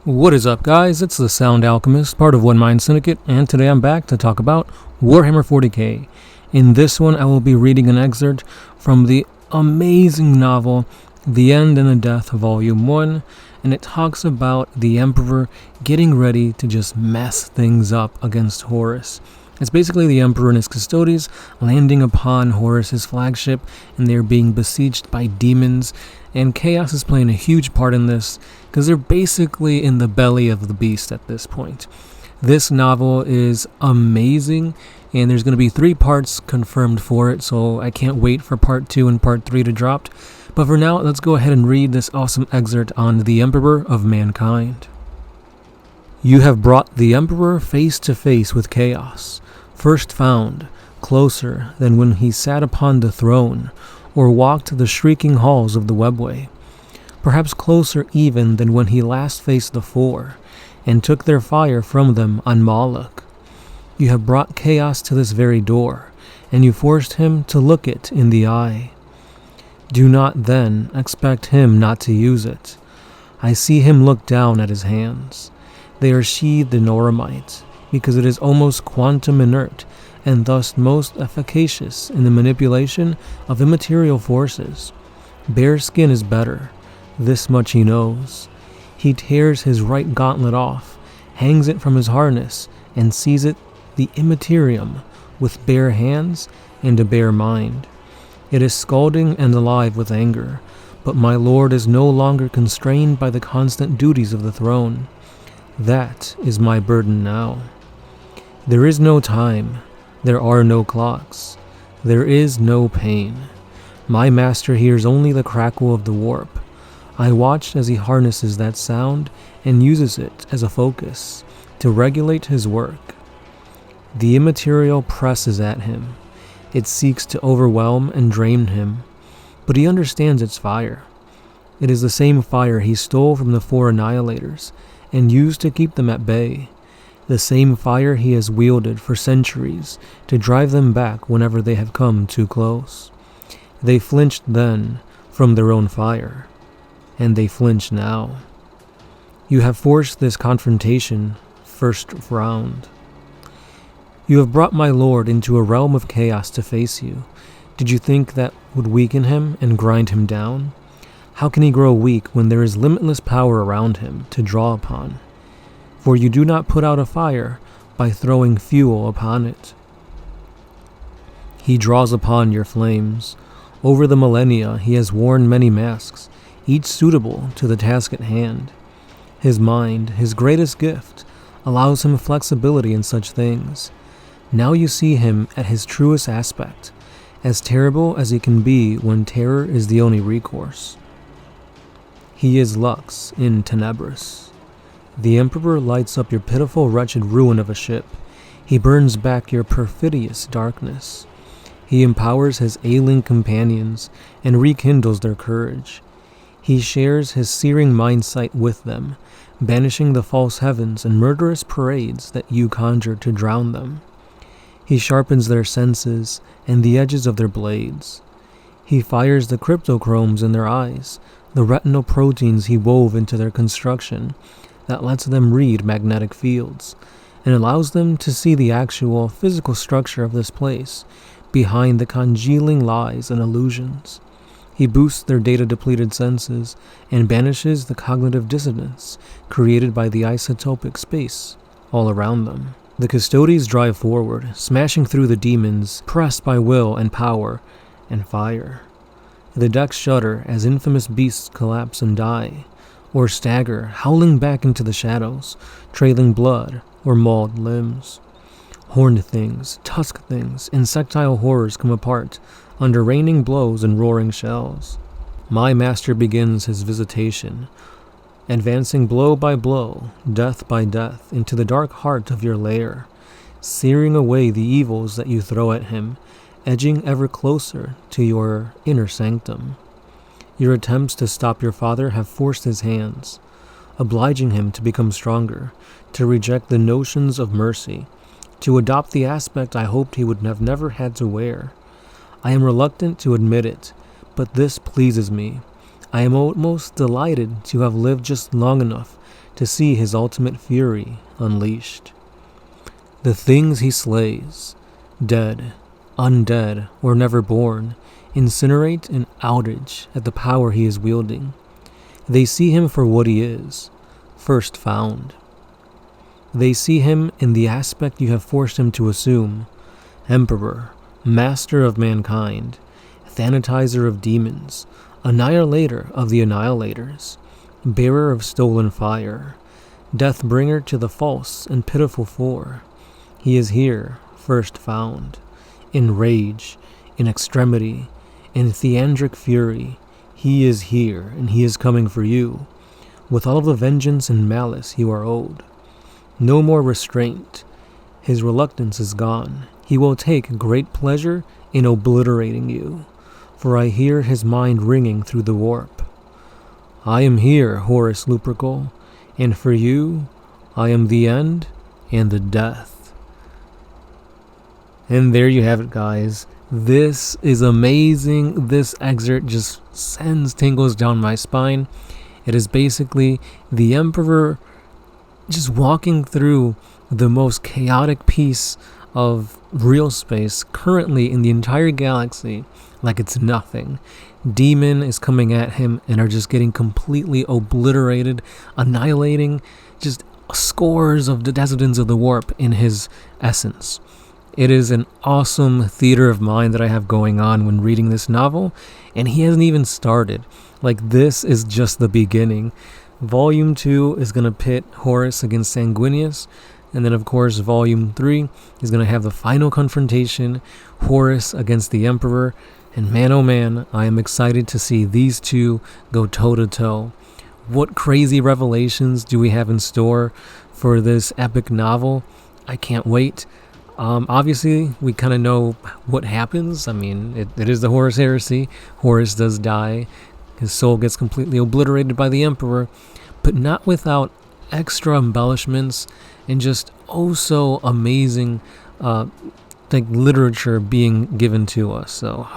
What is up, guys? It's the Sound Alchemist, part of One Mind Syndicate, and today I'm back to talk about Warhammer 40K. In this one, I will be reading an excerpt from the amazing novel The End and the Death, Volume 1, and it talks about the Emperor getting ready to just mess things up against Horus. It's basically the Emperor and his custodians landing upon Horus's flagship, and they're being besieged by demons, and chaos is playing a huge part in this, because they're basically in the belly of the beast at this point. This novel is amazing, and there's going to be 3 parts confirmed for it, so I can't wait for part 2 and part 3 to drop. But for now, let's go ahead and read this awesome excerpt on the Emperor of Mankind. You have brought the Emperor face to face with chaos, first found, closer than when he sat upon the throne, or walked the shrieking halls of the webway, perhaps closer even than when he last faced the Four, and took their fire from them on Moloch. You have brought chaos to this very door, and you forced him to look it in the eye. Do not then expect him not to use it. I see him look down at his hands. They are sheathed in oramite, because it is almost quantum inert, and thus most efficacious in the manipulation of immaterial forces. Bare skin is better, this much he knows. He tears his right gauntlet off, hangs it from his harness, and sees it the immaterium, with bare hands and a bare mind. It is scalding and alive with anger, but my lord is no longer constrained by the constant duties of the throne. That is my burden now. There is no time. There are no clocks. There is no pain. My master hears only the crackle of the warp. I watch as he harnesses that sound and uses it as a focus to regulate his work. The immaterial presses at him. It seeks to overwhelm and drain him, but he understands its fire. It is the same fire he stole from the Four Annihilators and used to keep them at bay. The same fire he has wielded for centuries to drive them back whenever they have come too close. They flinched then from their own fire, and they flinch now. You have forced this confrontation first round. You have brought my lord into a realm of chaos to face you. Did you think that would weaken him and grind him down? How can he grow weak when there is limitless power around him to draw upon? For you do not put out a fire by throwing fuel upon it. He draws upon your flames. Over the millennia he has worn many masks, each suitable to the task at hand. His mind, his greatest gift, allows him flexibility in such things. Now you see him at his truest aspect, as terrible as he can be when terror is the only recourse. He is Lux in Tenebris. The Emperor lights up your pitiful, wretched ruin of a ship. He burns back your perfidious darkness. He empowers his ailing companions and rekindles their courage. He shares his searing mindsight with them, banishing the false heavens and murderous parades that you conjure to drown them. He sharpens their senses and the edges of their blades. He fires the cryptochromes in their eyes, the retinal proteins he wove into their construction, that lets them read magnetic fields, and allows them to see the actual physical structure of this place, behind the congealing lies and illusions. He boosts their data-depleted senses, and banishes the cognitive dissonance created by the isotopic space all around them. The custodians drive forward, smashing through the demons, pressed by will and power and fire. The decks shudder as infamous beasts collapse and die, or stagger, howling back into the shadows, trailing blood or mauled limbs. Horned things, tusked things, insectile horrors come apart under raining blows and roaring shells. My master begins his visitation, advancing blow by blow, death by death, into the dark heart of your lair, searing away the evils that you throw at him, edging ever closer to your inner sanctum. Your attempts to stop your father have forced his hands, obliging him to become stronger, to reject the notions of mercy, to adopt the aspect I hoped he would have never had to wear. I am reluctant to admit it, but this pleases me. I am almost delighted to have lived just long enough to see his ultimate fury unleashed. The things he slays, dead, undead, or never born, incinerate in outrage at the power he is wielding. They see him for what he is, first found. They see him in the aspect you have forced him to assume, Emperor, master of mankind, thanatizer of demons, annihilator of the annihilators, bearer of stolen fire, death-bringer to the false and pitiful four. He is here, first found, in rage, in extremity, in theandric fury. He is here, and he is coming for you, with all of the vengeance and malice you are owed. No more restraint. His reluctance is gone. He will take great pleasure in obliterating you, for I hear his mind ringing through the warp. I am here, Horus Lupercal, and for you, I am the end and the death. And there you have it, guys. This is amazing. This excerpt just sends tingles down my spine. It is basically the Emperor just walking through the most chaotic piece of real space currently in the entire galaxy like it's nothing. Demon is coming at him and are just getting completely obliterated, annihilating just scores of the denizens of the warp in his essence. It is an awesome theater of mind that I have going on when reading this novel, and he hasn't even started. Like, this is just the beginning. Volume 2 is going to pit Horus against Sanguinius, and then of course Volume 3 is going to have the final confrontation, Horus against the Emperor, and man oh man, I am excited to see these two go toe to toe. What crazy revelations do we have in store for this epic novel? I can't wait. Obviously, we kind of know what happens. I mean, it is the Horus Heresy. Horus does die. His soul gets completely obliterated by the Emperor, but not without extra embellishments and just oh so amazing literature being given to us. So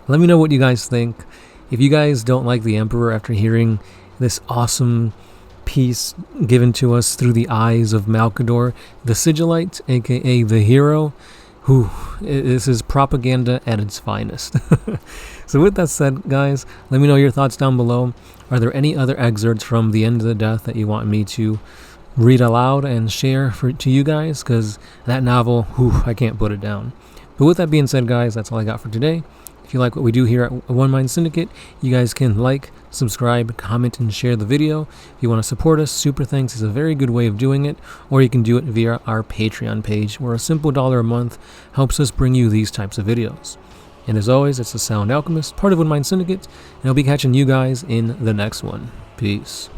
let me know what you guys think. If you guys don't like the Emperor after hearing this awesome piece given to us through the eyes of Malkador, the Sigillite, aka the hero, this is propaganda at its finest. So with that said, guys, let me know your thoughts down below. Are there any other excerpts from The End of the Death that you want me to read aloud and share to you guys? Because that novel, I can't put it down. But with that being said, guys, that's all I got for today. If you like what we do here at One Mind Syndicate, you guys can like, subscribe, comment, and share the video. If you want to support us, Super Thanks is a very good way of doing it, or you can do it via our Patreon page, where a simple $1 a month helps us bring you these types of videos. And as always, it's the Sound Alchemist, part of One Mind Syndicate, and I'll be catching you guys in the next one. Peace.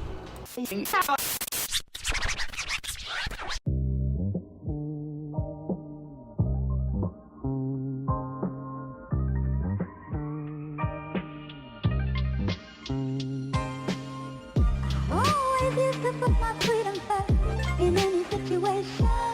Always used to put my freedom first in any situation.